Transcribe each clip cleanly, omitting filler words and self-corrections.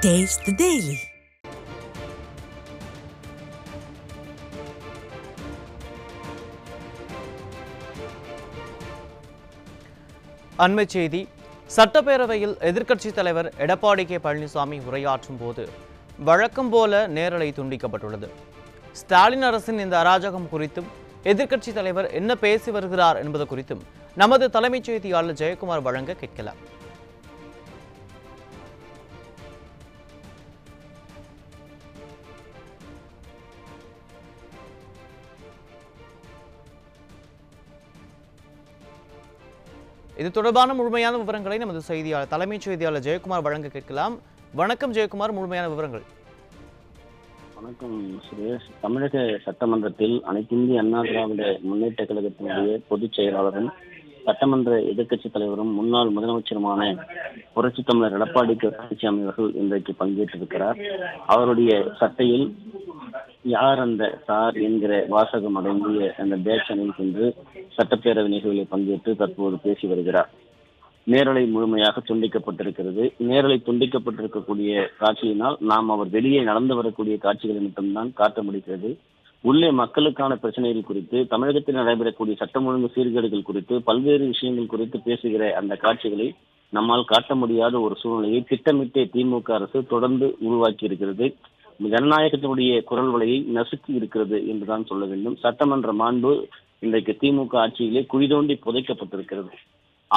Taste the Daily. அண்மை செய்தி. சட்டப்பேரவையில் எதிர்க்கட்சித் தலைவர் எடப்பாடி கே பழனிசாமி உரையாற்றும் போது வழக்கம் போல நேரலை துண்டிக்கப்பட்டுள்ளது. ஸ்டாலின் அரசின் இந்த அராஜகம் குறித்தும் எதிர்க்கட்சித் தலைவர் என்ன பேசி வருகிறார் என்பது குறித்தும் நமது தலைமைச் செய்தியாளர் ஜெயக்குமார் வழங்க கேட்கலாம். இது தொடர்பான முழுமையான விவரங்களை நமது தலைமைச் செய்தியாளர் ஜெயக்குமார் வழங்க கேட்கலாம். வணக்கம் ஜெயக்குமார், முழுமையான விவரங்கள். வணக்கம் சுரேஷ். தமிழக சட்டமன்றத்தில் அனைத்திந்திய அண்ணா திராவிட முன்னேற்ற கழகத்தினுடைய பொதுச் செயலாளரும் சட்டமன்ற எதிர்க்கட்சித் தலைவரும் முன்னாள் முதலமைச்சருமான புரட்சித் தமிழர் எடப்பாடி கே பழனிசாமி அவர்கள் இன்றைக்கு பங்கேற்றிருக்கிறார். அவருடைய சட்டையில் யார் அந்த சார் என்கிற வாசகம் அடங்கிய அந்த பேட்ச் அணிந்து சென்று சட்டப்பேரவை நிகழ்வில் பங்கேற்று தற்போது பேசி வருகிறார். நேரலை முழுமையாக துண்டிக்கப்பட்டிருக்கிறது. நேரலை துண்டிக்கப்பட்டிருக்கக்கூடிய காட்சியினால் நாம் அவர் வெளியே நடந்து வரக்கூடிய காட்சிகளை மட்டும்தான் காட்ட முடிகிறது. உள்ளே மக்களுக்கான பிரச்சனைகள் குறித்து, தமிழகத்தில் நடைபெறக்கூடிய சட்டம் ஒழுங்கு சீர்கேடுகள் குறித்து, பல்வேறு விஷயங்கள் குறித்து பேசுகிற அந்த காட்சிகளை நம்மால் காட்ட முடியாத ஒரு சூழ்நிலையை திட்டமிட்டே திமுக அரசு தொடர்ந்து உருவாக்கி இருக்கிறது. ஜனநாயகத்தினுடைய குரல் வலையை நசுக்கி இருக்கிறது என்றுதான் சொல்ல வேண்டும். சட்டமன்ற மாண்பு இன்றைக்கு திமுக ஆட்சியிலே குழிதோண்டி புதைக்கப்பட்டிருக்கிறது.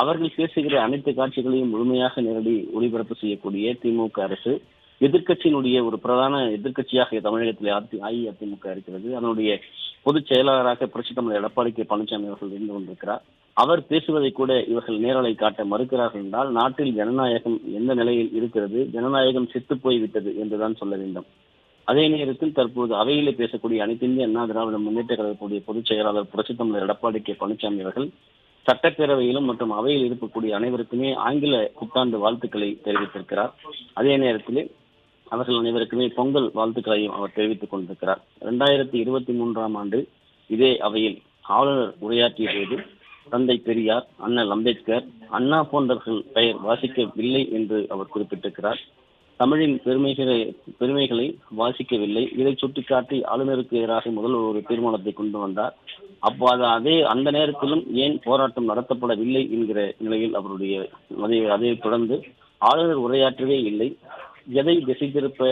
அவர்கள் பேசுகிற அனைத்து காட்சிகளையும் முழுமையாக நேரடி ஒளிபரப்பு செய்யக்கூடிய திமுக அரசு, எதிர்க்கட்சியினுடைய ஒரு பிரதான எதிர்க்கட்சியாக தமிழகத்தில் அஇஅதிமுக இருக்கிறது. அதனுடைய பொதுச் செயலாளராக புரட்சித் தமிழர் எடப்பாடி கே பழனிசாமி அவர்கள் இருந்து கொண்டிருக்கிறார். அவர் பேசுவதை கூட இவர்கள் நேரலை காட்ட மறுக்கிறார்கள் என்றால் நாட்டில் ஜனநாயகம் எந்த நிலையில் இருக்கிறது? ஜனநாயகம் செத்து போய்விட்டது என்றுதான் சொல்ல வேண்டும். அதே நேரத்தில் தற்போது அவையிலே பேசக்கூடிய அனைத்திந்திய அண்ணா திராவிட முன்னேற்ற கழகத்துடைய பொதுச் செயலாளர் புரட்சித் தமிழர் எடப்பாடி கே பழனிசாமி அவர்கள் சட்டப்பேரவையிலும் மற்றும் அவையில் இருக்கக்கூடிய அனைவருக்குமே ஆங்கில புத்தாண்டு வாழ்த்துக்களை தெரிவித்திருக்கிறார். அதே நேரத்திலே அவர்கள் அனைவருக்குமே பொங்கல் வாழ்த்துக்களையும் அவர் தெரிவித்துக் கொண்டிருக்கிறார். 2023 ஆண்டு இதே அவையில் ஆளுநர் உரையாற்றிய போது தந்தை பெரியார், அண்ணல் அம்பேத்கர், அண்ணா போன்றவர்கள் பெயர் வாசிக்கவில்லை என்று அவர் குறிப்பிட்டிருக்கிறார். தமிழின் பெருமைகளை வாசிக்கவில்லை. இதை சுட்டிக்காட்டி ஆளுநருக்கு எதிராக முதல் ஒரு தீர்மானத்தை கொண்டு வந்தார். அப்போது அந்த நேரத்திலும் ஏன் போராட்டம் நடத்தப்படவில்லை என்கிற நிலையில் அவருடைய அதை தொடர்ந்து ஆளுநர் உரையாற்றவே இல்லை. எதை திசை திருப்ப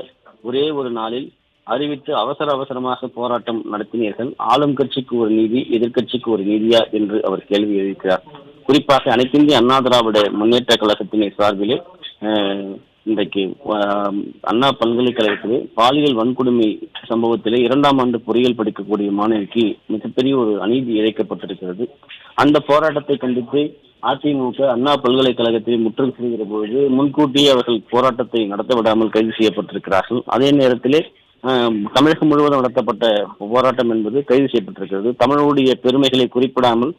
ஒரே ஒரு நாளில் அறிவித்து அவசரமாக போராட்டம் நடத்தினீர்கள். ஆளும் கட்சிக்கு ஒரு நீதி, எதிர்கட்சிக்கு ஒரு நீதியா என்று அவர் கேள்வி எழுப்பினார். குறிப்பாக அனைத்திந்திய அண்ணா திராவிட முன்னேற்ற கழகத்தினை சார்பிலே இன்றைக்கு அண்ணா பல்கலைக்கழகத்திலே பாலியல் வன்கொடுமை சம்பவத்திலே 2ஆம் ஆண்டு பொறியியல் படிக்கக்கூடிய மாணவிக்கு மிகப்பெரிய ஒரு அநீதி இழைக்கப்பட்டிருக்கிறது. அந்த போராட்டத்தை கண்டித்து அதிமுக அண்ணா பல்கலைக்கழகத்தை முற்றுகை செய்கிற பொழுது முன்கூட்டியே அவர்கள் போராட்டத்தை நடத்த விடாமல் கைது செய்யப்பட்டிருக்கிறார்கள். அதே நேரத்திலே தமிழகம் முழுவதும் நடத்தப்பட்ட போராட்டம் என்பது கைது செய்யப்பட்டிருக்கிறது. தமிழுடைய பெருமைகளை குறிப்பிடாமல்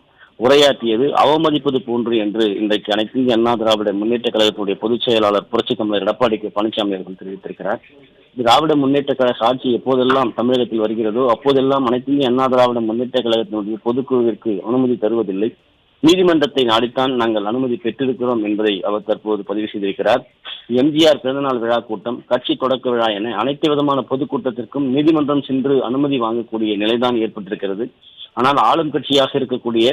உரையாற்றியது அவமதிப்பது போன்று என்று இன்றைக்கு அனைத்திந்திய அண்ணா திராவிட முன்னேற்ற கழகத்துடைய பொதுச் செயலாளர் புரட்சித் தமிழர் எடப்பாடி கே பழனிசாமி அவர்கள் தெரிவித்திருக்கிறார். திராவிட முன்னேற்ற கழக ஆட்சி எப்போதெல்லாம் தமிழகத்தில் வருகிறதோ அப்போதெல்லாம் அனைத்திந்திய அண்ணா திராவிட முன்னேற்ற கழகத்தினுடைய பொதுக்குழுவிற்கு அனுமதி தருவதில்லை. நீதிமன்றத்தை நாடித்தான் நாங்கள் அனுமதி பெற்றிருக்கிறோம் என்பதை அவர் தற்போது பதிவு செய்திருக்கிறார். எம்ஜிஆர் பிறந்தநாள் விழா கூட்டம், கட்சி தொடக்க விழா என அனைத்து விதமான பொதுக்கூட்டத்திற்கும் நீதிமன்றம் சென்று அனுமதி வாங்கக்கூடிய நிலைதான் ஏற்பட்டிருக்கிறது. ஆனால் ஆளும் கட்சியாக இருக்கக்கூடிய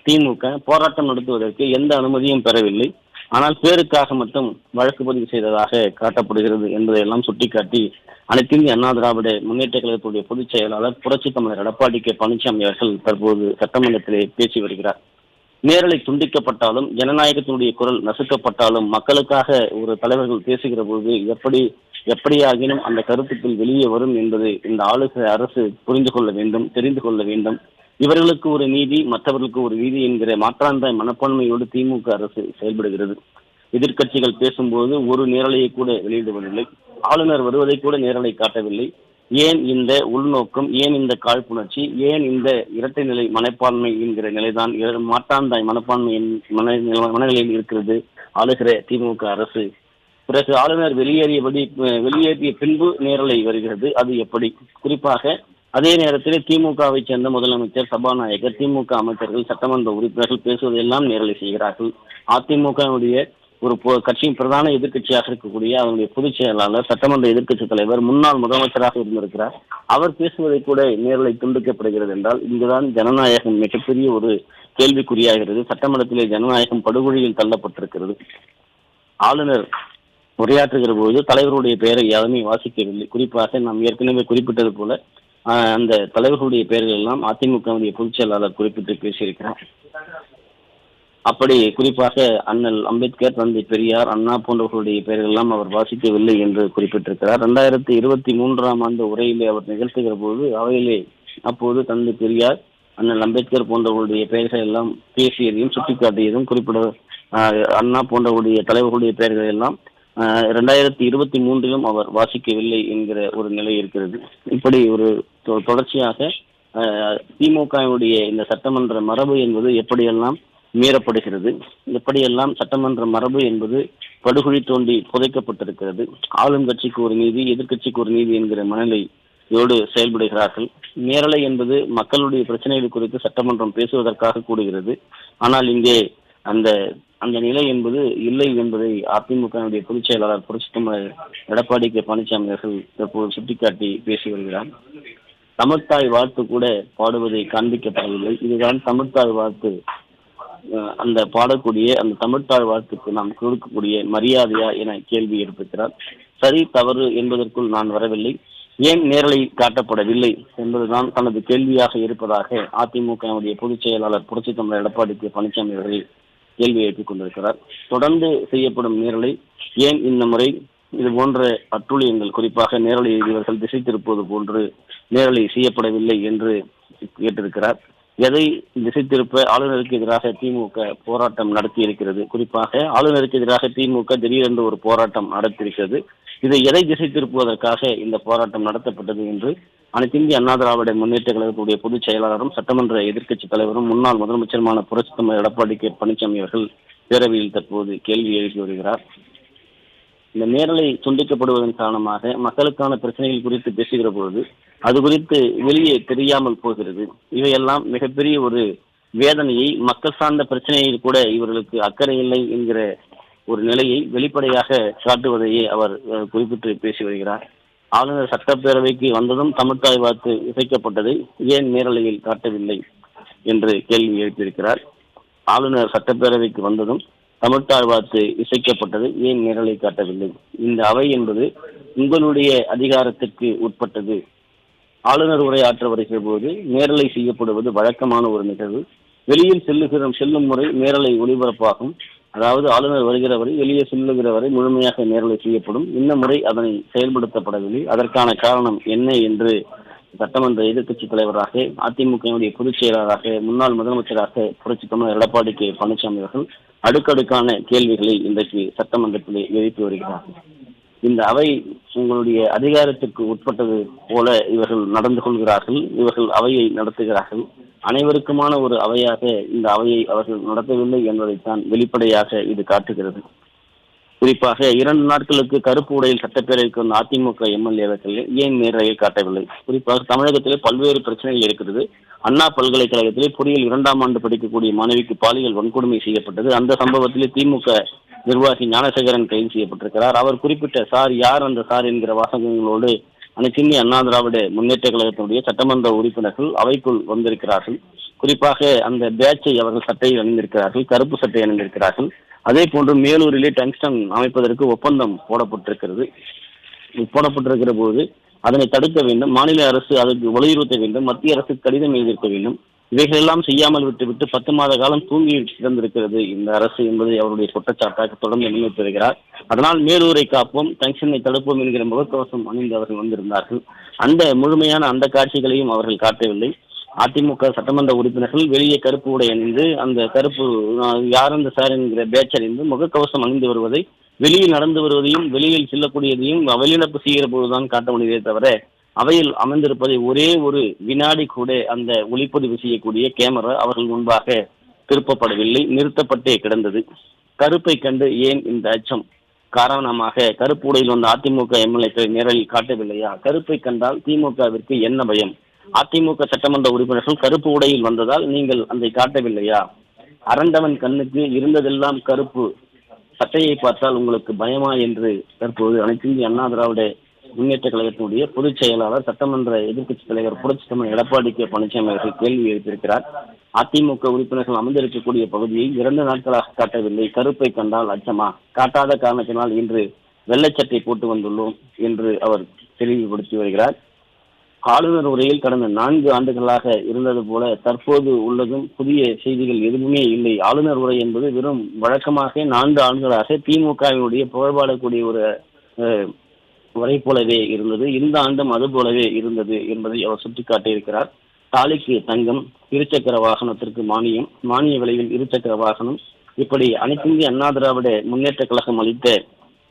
திமுக போராட்டம் நடத்துவதற்கு எந்த அனுமதியும் பெறவில்லை. ஆனால் பேருக்காக மட்டும் வழக்கு பதிவு செய்ததாக காட்டப்படுகிறது என்பதையெல்லாம் சுட்டிக்காட்டி அனைத்திந்திய அண்ணா திராவிட முன்னேற்ற கழகத்துடைய பொதுச் செயலாளர் புரட்சித் தமிழர் எடப்பாடி கே பழனிசாமி அவர்கள் தற்போது சட்டமன்றத்திலே பேசி வருகிறார். நேரலை துண்டிக்கப்பட்டாலும், ஜனநாயகத்தினுடைய குரல் நசுக்கப்பட்டாலும், மக்களுக்காக ஒரு தலைவர்கள் பேசுகிற போது எப்படியாகினும் அந்த கருத்துக்கள் வெளியே வரும் என்பது இந்த ஆளுகிற அரசு புரிந்து கொள்ள வேண்டும், தெரிந்து கொள்ள வேண்டும். இவர்களுக்கு ஒரு நீதி, மற்றவர்களுக்கு ஒரு நீதி என்கிற மாற்றாந்தாய் மனப்பான்மையோடு திமுக அரசு செயல்படுகிறது. எதிர்க்கட்சிகள் பேசும்போது ஒரு நேரலையை கூட வெளியிடுவதில்லை. ஆளுநர் வருவதை கூட நேரலை காட்டவில்லை. ஏன் இந்த உள்நோக்கம், ஏன் இந்த காழ்ப்புணர்ச்சி, ஏன் இந்த இரட்டை நிலை மனப்பான்மை என்கிற நிலைதான் மாற்றாந்தாய் மனப்பான்மையின் மனநிலையில் இருக்கிறது ஆளுகிற திமுக அரசு. பிறகு ஆளுநர் வெளியேறிய பின்பு நேரலை வருகிறது. அது எப்படி? குறிப்பாக அதே நேரத்தில் திமுகவை சேர்ந்த முதலமைச்சர், சபாநாயகர், திமுக அமைச்சர்கள், சட்டமன்ற உறுப்பினர்கள் பேசுவதெல்லாம் நேரலை செய்கிறார்கள். அதிமுகவுடைய ஒரு கட்சியின் பிரதான எதிர்க்கட்சியாக இருக்கக்கூடிய அவருடைய பொதுச் செயலாளர், சட்டமன்ற எதிர்க்கட்சி தலைவர், முன்னாள் முதலமைச்சராக இருந்திருக்கிறார். அவர் பேசுவதை கூட நேரலை துண்டிக்கப்படுகிறது என்றால் இங்குதான் ஜனநாயகம் மிகப்பெரிய ஒரு கேள்விக்குறியாகிறது. சட்டமன்றத்திலே ஜனநாயகம் படுகொலியில் தள்ளப்பட்டிருக்கிறது. ஆளுநர் உரையாற்றுகிற போது தலைவருடைய பெயரை யாருமே வாசிக்கவில்லை. குறிப்பாக நாம் ஏற்கனவே குறிப்பிட்டது போல அந்த தலைவர்களுடைய பெயர்கள் எல்லாம் அதிமுகவுடைய பொதுச் செயலாளர் குறிப்பிட்டு பேசியிருக்கிறார். அப்படி குறிப்பாக அண்ணல் அம்பேத்கர், தந்தை பெரியார், அண்ணா போன்றவர்களுடைய பெயர்கள் எல்லாம் அவர் வாசிக்கவில்லை என்று குறிப்பிட்டிருக்கிறார். 2023 உரையிலே அவர் நிகழ்த்துகிற போது அவையிலே அப்போது தந்தை பெரியார், அண்ணல் அம்பேத்கர் போன்றவர்களுடைய பெயர்கள் எல்லாம் பேசியதையும் சுட்டிக்காட்டியதும் குறிப்பிட அண்ணா போன்றவர்களுடைய தலைவர்களுடைய பெயர்கள் எல்லாம் 2023 அவர் வாசிக்கவில்லை என்கிற ஒரு நிலை இருக்கிறது. இப்படி ஒரு தொடர்ச்சியாக திமுகவுடைய இந்த சட்டமன்ற மரபு என்பது எப்படியெல்லாம் மீறப்படுகிறது, எப்படியெல்லாம் சட்டமன்ற மரபு என்பது படுகொழி தோண்டி புதைக்கப்பட்டிருக்கிறது. ஆளும் கட்சிக்கு ஒரு நீதி, எதிர்கட்சிக்கு ஒரு நீதி என்கிற மனநிலையோடு செயல்படுகிறார்கள். நேரலை என்பது மக்களுடைய பிரச்சனைகள் குறித்து சட்டமன்றம் பேசுவதற்காக கூடுகிறது. ஆனால் இங்கே அந்த அந்த நிலை என்பது இல்லை என்பதை அதிமுகவுடைய பொதுச் செயலாளர் புரட்சித்தலைவர் எடப்பாடி கே பழனிசாமி அவர்கள் தற்போது சுட்டிக்காட்டி பேசி வருகிறார். தமிழ்த்தாய் வாழ்த்து கூட பாடுவதை காண்பிக்கப்படவில்லை. இதுதான் தமிழ்த்தாய் வாழ்த்து. அந்த பாடக்கூடிய அந்த தமிழ்த்தாய் வாழ்த்துக்கு நாம் கொடுக்கக்கூடிய மரியாதையா என கேள்வி எழுப்புகிறார். சரி தவறு என்பதற்குள் நான் வரவில்லை. ஏன் நேரலை காட்டப்படவில்லை என்பதுதான் தனது கேள்வியாக இருப்பதாக அதிமுகவுடைய பொதுச் செயலாளர் புரட்சித்தலைவர் எடப்பாடி கே பழனிசாமி அவர்கள் கேள்வி எழுப்பிக் கொண்டிருக்கிறார். தொடர்ந்து செய்யப்படும் நேரலை ஏன் இந்த முறை இது போன்ற அட்டூழியங்கள், குறிப்பாக நேரலை இவர்கள் திசை திருப்பது போன்று நேரலை செய்யப்படவில்லை என்று கேட்டிருக்கிறார். எதை திசை திருப்ப ஆளுநருக்கு எதிராக திமுக போராட்டம் நடத்தி இருக்கிறது. குறிப்பாக ஆளுநருக்கு எதிராக திமுக திடீரென்று ஒரு போராட்டம் நடத்தியிருக்கிறது. இதை எதை திசை திருப்புவதற்காக இந்த போராட்டம் நடத்தப்பட்டது என்று அனைத்திந்திய அண்ணா திராவிட முன்னேற்ற கழகத்துடைய பொதுச் செயலாளரும் சட்டமன்ற எதிர்க்கட்சி தலைவரும் முன்னாள் முதலமைச்சருமான புரட்சித்தலைவர் எடப்பாடி கே பழனிசாமி அவர்கள் பேரவையில் தற்போது கேள்வி எழுப்பி வருகிறார். இந்த நேரலை துண்டிக்கப்படுவதன் காரணமாக மக்களுக்கான பிரச்சனைகள் குறித்து பேசுகிற பொழுது அது குறித்து வெளியே தெரியாமல் போகிறது. இவையெல்லாம் மிகப்பெரிய ஒரு வேதனையை, மக்கள் சார்ந்த பிரச்சனையில் கூட இவர்களுக்கு அக்கறை இல்லை என்கிற ஒரு நிலையை வெளிப்படையாக காட்டுவதையே அவர் குறிப்பிட்டு பேசி வருகிறார். ஆளுநர் சட்டப்பேரவைக்கு வந்ததும் தமிழ்த்தாய் வாழ்த்து இசைக்கப்பட்டதை ஏன் நேரலையில் காட்டவில்லை என்று கேள்வி எழுப்பியிருக்கிறார். ஆளுநர் சட்டப்பேரவைக்கு வந்ததும் தமிழ்த்தாய் வாழ்த்து இசைக்கப்பட்டது ஏன் நேரலை காட்டவில்லை? இந்த அவை என்பது உங்களுடைய அதிகாரத்திற்கு உட்பட்டது. ஆளுநர் உரையாற்ற வருகிற போது நேரலை செய்யப்படுவது வழக்கமான ஒரு நிகழ்வு. வெளியில் செல்லும் முறை நேரலை ஒளிபரப்பாகும். அதாவது ஆளுநர் வருகிற வரை, வெளியே செல்லுகிற வரை முழுமையாக நேரலை செய்யப்படும். இந்த முறை அதனை செயல்படுத்தப்படவில்லை. அதற்கான காரணம் என்ன என்று சட்டமன்ற எதிர்க்கட்சி தலைவராக, அதிமுகவுடைய பொதுச் செயலாளராக, முன்னாள் முதலமைச்சராக புரட்சித்தலைவர் எடப்பாடி கே பழனிசாமி அவர்கள் அடுக்கடுக்கான கேள்விகளை இன்றைக்கு சட்டமன்றத்திலே எழுப்பி வருகிறார்கள். இந்த அவை உங்களுடைய அதிகாரத்திற்கு உட்பட்டது போல இவர்கள் நடந்து கொள்கிறார்கள். இவர்கள் அவையை நடத்துகிறார்கள். அனைவருக்குமான ஒரு அவையாக இந்த அவையை அவர்கள் நடத்தவில்லை என்பதைத்தான் வெளிப்படையாக இது காட்டுகிறது. குறிப்பாக 2 நாட்களுக்கு கருப்பு உடையில் சட்டப்பேரவைக்கு வந்த அதிமுக எம்எல்ஏக்கள் ஏன் நேரலையில் காட்டவில்லை? குறிப்பாக தமிழகத்திலே பல்வேறு பிரச்சனைகள் இருக்கிறது. அண்ணா பல்கலைக்கழகத்திலே பொறியியல் 2ஆம் ஆண்டு படிக்கக்கூடிய மாணவிக்கு பாலியல் வன்கொடுமை செய்யப்பட்டது. அந்த சம்பவத்திலே திமுக நிர்வாகி ஞானசேகரன் கைது செய்யப்பட்டிருக்கிறார். அவர் குறிப்பிட்ட சார் யார் அந்த சார் என்கிற வாசகங்களோடு அனைத்திந்திய அண்ணா திராவிட முன்னேற்ற கழகத்தினுடைய சட்டமன்ற உறுப்பினர்கள் அவைக்குள் வந்திருக்கிறார்கள். குறிப்பாக அந்த பேட்சை அவர்கள் சட்டையில் அணிந்திருக்கிறார்கள், கருப்பு சட்டை அணிந்திருக்கிறார்கள். அதே போன்று மேலூரிலே டங்ஸ்டன் அமைப்பதற்கு ஒப்பந்தம் போடப்பட்டிருக்கிற போது அதனை தடுக்க வேண்டும். மாநில அரசு அதற்கு வலியுறுத்த வேண்டும். மத்திய அரசு கடிதம் எழுதியிருக்க வேண்டும். இவைகளெல்லாம் செய்யாமல் விட்டுவிட்டு 10 மாத காலம் தூங்கி கிடந்திருக்கிறது இந்த அரசு என்பதை அவருடைய குற்றச்சாட்டாக தொடர்ந்து முன்வைத்து வருகிறார். அதனால் மேலூரை காப்போம், டங்ஷனை தடுப்போம் என்கிற முகக்கவசம் அணிந்து அவர்கள் வந்திருந்தார்கள். அந்த முழுமையான அந்த காட்சிகளையும் அவர்கள் காட்டவில்லை. அதிமுக சட்டமன்ற உறுப்பினர்கள் வெளியே கருப்பு உடை அணிந்து அந்த கருப்பு யார் அந்த சார் என்கிற பேட்ச் அணிந்து முகக்கவசம் அணிந்து வருவதை, வெளியில் நடந்து வருவதையும் வெளியில் செல்லக்கூடியதையும் வெளிநடப்பு செய்கிற போதுதான் காட்ட முடியவே தவிர அவையில் அமர்ந்திருப்பதை ஒரே ஒரு வினாடி கூட அந்த ஒளிப்பதிவு செய்யக்கூடிய கேமரா அவர்கள் முன்பாக திருப்பப்படவில்லை, நிறுத்தப்பட்டே கிடந்தது. கருப்பை கண்டு ஏன் இந்த அச்சம் காரணமாக கருப்பு உடையில் வந்த அதிமுக எம்எல்ஏக்கள் நேரில் காட்டவில்லையா? கருப்பை கண்டால் திமுகவிற்கு என்ன பயம்? அதிமுக சட்டமன்ற உறுப்பினர்கள் கருப்பு உடையில் வந்ததால் நீங்கள் அதை காட்டவில்லையா? அரண்டவன் கண்ணுக்கு இருந்ததெல்லாம் கருப்பு சட்டையை பார்த்தால் உங்களுக்கு பயமா என்று தற்போது அனைத்து இந்திய அண்ணா திராவிட முன்னேற்ற கழகத்தினுடைய பொதுச் செயலாளர் சட்டமன்ற எதிர்க்கட்சி தலைவர் புரட்சித் தலைவர் எடப்பாடி கே பழனிசாமி அவர்கள் கேள்வி எழுப்பியிருக்கிறார். அதிமுக உறுப்பினர்கள் அமர்ந்திருக்கக்கூடிய பகுதியை 2 நாட்களாக காட்டவில்லை. கருப்பை கண்டால் அச்சமா? காட்டாத காரணத்தினால் இன்று வெள்ளைச்சட்டை போட்டு வந்துள்ளோம் என்று அவர் தெளிவுபடுத்தி வருகிறார். ஆளுநர் உரையில் கடந்த 4 ஆண்டுகளாக இருந்தது போல தற்போது உள்ளதும் புதிய செய்திகள் எதுவுமே இல்லை. ஆளுநர் உரை என்பது வெறும் வழக்கமாக 4 ஆண்டுகளாக திமுகவினுடைய புகழ்பாடக்கூடிய ஒரு உரை போலவே இருந்தது. இந்த ஆண்டும் அது போலவே இருந்தது என்பதை அவர் சுட்டிக்காட்டியிருக்கிறார். தாலிக்கு தங்கம், இருசக்கர வாகனத்திற்கு மானியம், மானிய விலையில் இருசக்கர வாகனம், இப்படி அனைத்திந்திய அண்ணா திராவிட முன்னேற்ற கழகம் அளித்த,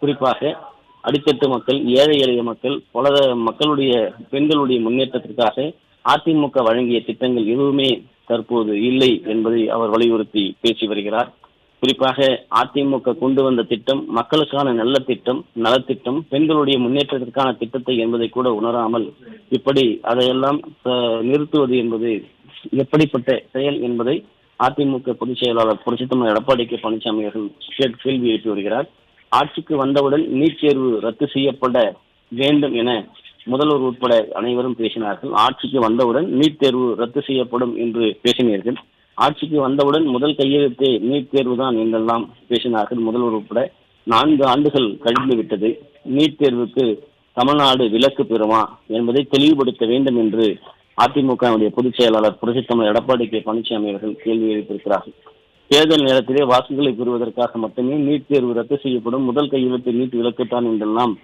குறிப்பாக அடித்தட்டு மக்கள், ஏழை எளிய மக்கள், பல மக்களுடைய பெண்களுடைய முன்னேற்றத்திற்காக அதிமுக வழங்கிய திட்டங்கள் எதுவுமே தற்போது இல்லை என்பதை அவர் வலியுறுத்தி பேசி வருகிறார். குறிப்பாக அதிமுக கொண்டு வந்த திட்டம் மக்களுக்கான நல்ல திட்டம், நலத்திட்டம், பெண்களுடைய முன்னேற்றத்திற்கான திட்டத்தை என்பதை கூட உணராமல் இப்படி அதையெல்லாம் நிறுத்துவது என்பது எப்படிப்பட்ட செயல் என்பதை அதிமுக பொதுச் செயலாளர் புரட்சித் தலைவர் எடப்பாடி கே பழனிசாமி அவர்கள் கேள்வி எழுப்பி வருகிறார். ஆட்சிக்கு வந்தவுடன் நீட் தேர்வு ரத்து செய்யப்பட வேண்டும் என முதல்வர் உட்பட அனைவரும் பேசினார்கள். ஆட்சிக்கு வந்தவுடன் நீட் தேர்வு ரத்து செய்யப்படும் என்று பேசினீர்கள். ஆட்சிக்கு வந்தவுடன் முதல் கையெழுத்தே நீட் தேர்வு தான் என்றெல்லாம் பேசினார்கள் முதல்வர் உட்பட. 4 ஆண்டுகள் கழிந்து விட்டது. நீட் தேர்வுக்கு தமிழ்நாடு விலக்கு பெறுமா என்பதை தெளிவுபடுத்த வேண்டும் என்று அதிமுகவுடைய பொதுச் செயலாளர் புரட்சித் தலைவர் எடப்பாடி கே பழனிசாமி அவர்கள் கேள்வி எழுப்பியிருக்கிறார்கள். தேர்தல் நேரத்திலே வாக்குகளை பெறுவதற்காக மட்டுமே நீட் தேர்வு ரத்து செய்யப்படும், முதல் கையெழுத்து நீட் விலக்குத்தான் என்றெல்லாம்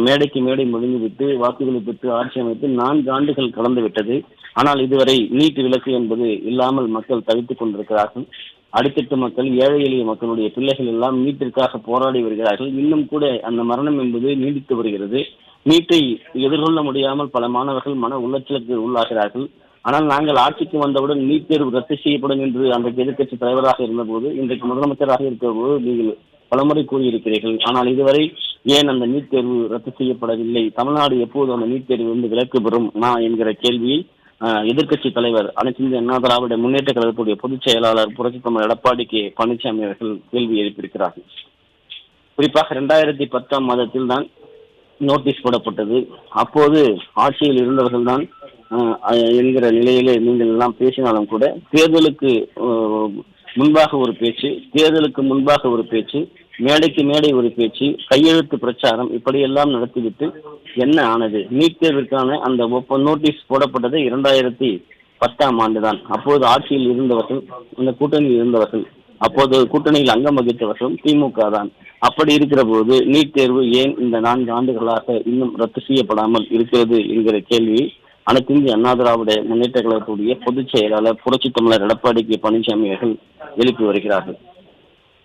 மேடைக்கு மேடை முடிந்துவிட்டு வாக்குகளை பெற்று ஆட்சி அமைத்து 4 ஆண்டுகள் கடந்து விட்டது. ஆனால் இதுவரை நீட் விலக்கு என்பது இல்லாமல் மக்கள் தவித்துக் கொண்டிருக்கிறார்கள். அடித்தட்டு மக்கள், ஏழை எளிய மக்களுடைய பிள்ளைகள் எல்லாம் நீட்டிற்காக போராடி வருகிறார்கள். இன்னும் கூட அந்த மரணம் என்பது நீடித்து வருகிறது. நீட்டை எதிர்கொள்ள முடியாமல் பல மாணவர்கள் மன உளைச்சலுக்கு உள்ளாகிறார்கள். ஆனால் நாங்கள் ஆட்சிக்கு வந்தவுடன் நீட் தேர்வு ரத்து செய்யப்படும் என்று அன்றைக்கு எதிர்க்கட்சி தலைவராக இருந்தபோது, இன்றைக்கு முதலமைச்சராக இருக்கிற போது நீங்கள் பலமுறை கூறியிருக்கிறீர்கள். ஆனால் இதுவரை ஏன் அந்த நீட் தேர்வு ரத்து செய்யப்படவில்லை? தமிழ்நாடு எப்போது அந்த நீட் தேர்வு விலக்கு பெறும் என்கிற கேள்வியை எதிர்க்கட்சி தலைவர் அனைத்து இந்திய அண்ணா திராவிட முன்னேற்ற கழகத்துடைய பொதுச் செயலாளர் புரட்சித் தலைவர் எடப்பாடி கே பழனிசாமி அவர்கள் கேள்வி எழுப்பியிருக்கிறார்கள். குறிப்பாக 2010 தான் நோட்டீஸ் போடப்பட்டது. அப்போது ஆட்சியில் இருந்தவர்கள் தான் என்கிற நிலையிலே நீங்கள் எல்லாம் பேசினாலும் கூட தேர்தலுக்கு முன்பாக ஒரு பேச்சு, தேர்தலுக்கு முன்பாக ஒரு பேச்சு, மேடைக்கு மேடை ஒரு பேச்சு, கையெழுத்து பிரச்சாரம், இப்படியெல்லாம் நடத்திவிட்டு என்ன ஆனது? நீட் தேர்விற்கான அந்த நோட்டீஸ் போடப்பட்டது 2010 தான். அப்போது ஆட்சியில் இருந்தவர்கள், அந்த கூட்டணியில் இருந்தவர்கள், அப்போது கூட்டணியில் அங்கம் வகித்தவர்களும் திமுக தான். அப்படி இருக்கிற போது நீட் தேர்வு ஏன் இந்த 4 ஆண்டுகளாக இன்னும் ரத்து செய்யப்படாமல் இருக்கிறது என்கிற கேள்வியை அனைத்து இந்திய அண்ணா திராவிட முன்னேற்ற கழகத்துடைய பொதுச் செயலாளர் புரட்சித் தமிழர் எடப்பாடி கே பழனிசாமி அவர்கள் எழுப்பி வருகிறார்கள்.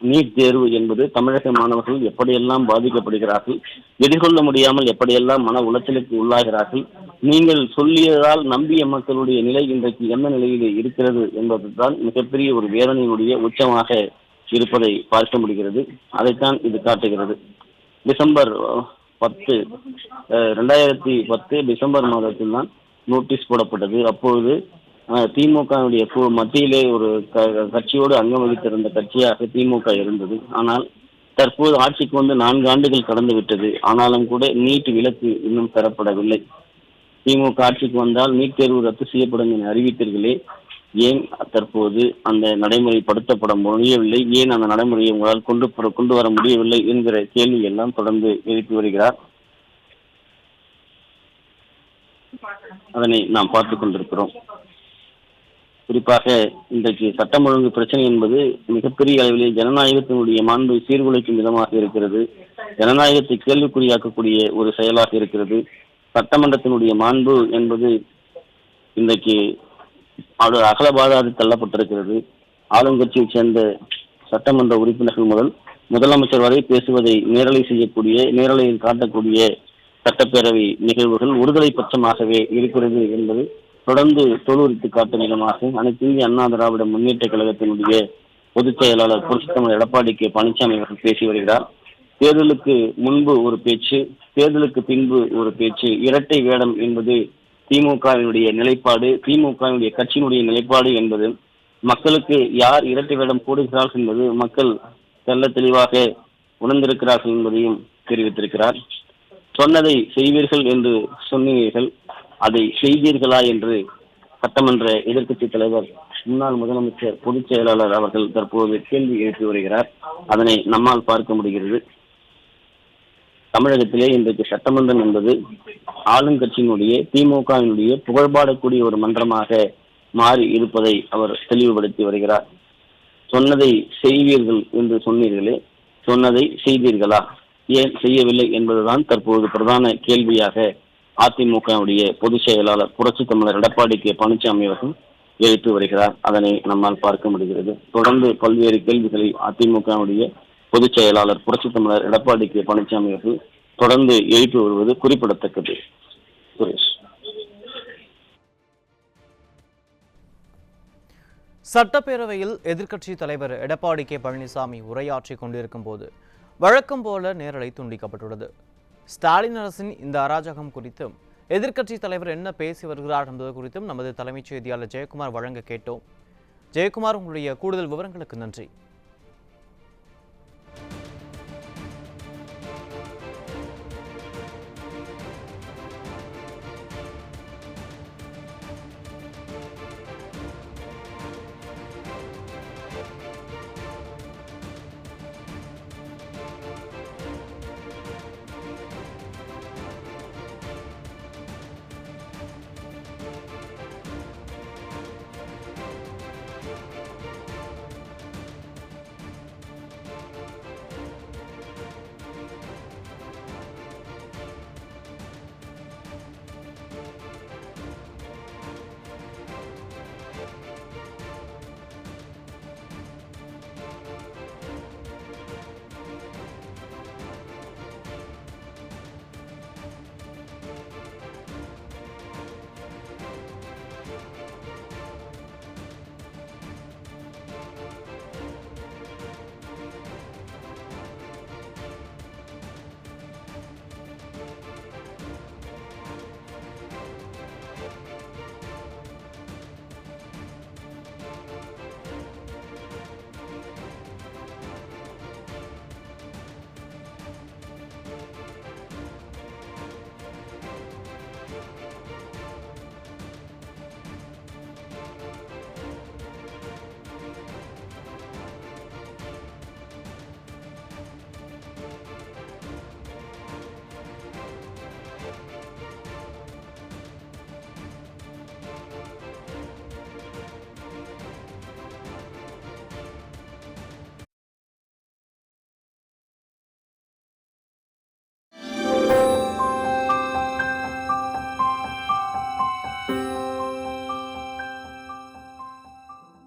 நீட் தேர்வு என்பது தமிழக மாணவர்கள் எப்படியெல்லாம் பாதிக்கப்படுகிறார்கள், எதிர்கொள்ள முடியாமல் எப்படியெல்லாம் மன உளைச்சலுக்கு உள்ளாகிறார்கள், நீங்கள் சொல்லியதால் நம்பிய மக்களுடைய நிலை இன்றைக்கு என்ன நிலையிலே இருக்கிறது என்பதுதான் மிகப்பெரிய ஒரு வேதனையினுடைய உச்சமாக இருப்பதை பார்க்க முடிகிறது. அதைத்தான் இது காட்டுகிறது. டிசம்பர் 2010 டிசம்பர் மாதத்தில் தான் நோட்டீஸ் போடப்பட்டது. அப்பொழுது திமுகவுடைய மத்தியிலே ஒரு கட்சியோடு அங்கம் வகித்திருந்த கட்சியாக திமுக இருந்தது. ஆனால் தற்போது ஆட்சிக்கு வந்து 4 ஆண்டுகள் கடந்து விட்டது. ஆனாலும் கூட நீட் விலக்கு இன்னும் பெறப்படவில்லை. திமுக ஆட்சிக்கு வந்தால் நீட் தேர்வு ரத்து செய்யப்படும் என அறிவித்தீர்களே, ஏன் தற்போது அந்த நடைமுறைப்படுத்தப்பட முடியவில்லை? ஏன் அந்த நடைமுறையை உங்களால் கொண்டு வர முடியவில்லை என்கிற கேள்வி எல்லாம் தொடர்ந்து எழுப்பி வருகிறார். அதனை நாம் பார்த்துக் கொண்டிருக்கிறோம். குறிப்பாக இன்றைக்கு சட்டம் ஒழுங்கு பிரச்சனை என்பது மிகப்பெரிய அளவிலே ஜனநாயகத்தினுடைய மாண்பை சீர்குலைக்கும் விதமாக இருக்கிறது. ஜனநாயகத்தை கேள்விக்குறியாக்கக்கூடிய ஒரு செயலாக இருக்கிறது. சட்டமன்றத்தினுடைய மாண்பு என்பது இன்றைக்கு அகலபாதாது தள்ளப்பட்டிருக்கிறது. ஆளுங்கட்சியைச் சேர்ந்த சட்டமன்ற உறுப்பினர்கள் முதல் முதலமைச்சர் வரை பேசுவதை நேரலையில் காட்டக்கூடிய சட்டப்பேரவை நிகழ்வுகள் ஒருதலை பட்சமாகவே இருக்கிறது என்பது தொடர்ந்து தோலுரித்து காட்டும் விதமாக அனைத்து இந்திய அண்ணா திராவிட முன்னேற்ற கழகத்தினுடைய பொதுச் செயலாளர் புரட்சித் தலைவர் எடப்பாடி கே பழனிசாமி அவர்கள் பேசி வருகிறார். தேர்தலுக்கு முன்பு ஒரு பேச்சு, தேர்தலுக்கு பின்பு ஒரு பேச்சு, இரட்டை வேடம் என்பது திமுகவினுடைய நிலைப்பாடு, திமுகவினுடைய கட்சியினுடைய நிலைப்பாடு என்பது மக்களுக்கு யார் இரட்டை வேடம் போடுகிறார்கள் என்பது மக்கள் தெல்ல தெளிவாக உணர்ந்திருக்கிறார்கள் என்பதையும் தெரிவித்திருக்கிறார். சொன்னதை செய்வீர்கள் என்று சொன்னீர்கள், அதை செய்தீர்களா என்று சட்டமன்ற எதிர்க்கட்சி தலைவர் முன்னாள் முதலமைச்சர் பொதுச் செயலாளர் அவர்கள் தற்போது கேள்வி எழுப்பி வருகிறார். அதனை நம்மால் பார்க்க முடிகிறது. தமிழகத்திலே இன்றைக்கு சட்டமன்றம் என்பது ஆளுங்கட்சியினுடைய திமுகவினுடைய புகழ்பாடக்கூடிய ஒரு மன்றமாக மாறி இருப்பதை அவர் தெளிவுபடுத்தி வருகிறார். சொன்னதை செய்வீர்கள் என்று சொன்னீர்களே, சொன்னதை செய்தீர்களா, ஏன் செய்யவில்லை என்பதுதான் தற்போது பிரதான கேள்வியாக அதிமுகவுடைய பொதுச் செயலாளர் புரட்சி தமிழர் எடப்பாடி கே பழனிசாமி அவர்கள் எழுப்பி வருகிறார். அதனை நம்மால் பார்க்க முடிகிறது. தொடர்ந்து பல்வேறு கேள்விகளை அதிமுகவுடைய பொதுச் செயலாளர் புரட்சி தமிழர் எடப்பாடி கே பழனிசாமி அவர்கள் தொடர்ந்து எழுப்பி வருவது குறிப்பிடத்தக்கது. சுரேஷ். சட்டப்பேரவையில் எதிர்க்கட்சி தலைவர் எடப்பாடி கே பழனிசாமி உரையாற்றிக் கொண்டிருக்கும் போது வழக்கம் போல நேரலை துண்டிக்கப்பட்டுள்ளது. ஸ்டாலின் அரசின் இந்த அராஜகம் குறித்தும் எதிர்க்கட்சி தலைவர் என்ன பேசி வருகிறார் என்பது குறித்தும் நமது தலைமைச் செய்தியாளர் ஜெயக்குமார் வழங்க கேட்டோம். ஜெயக்குமார், உங்களுடைய கூடுதல் விவரங்களுக்கு நன்றி.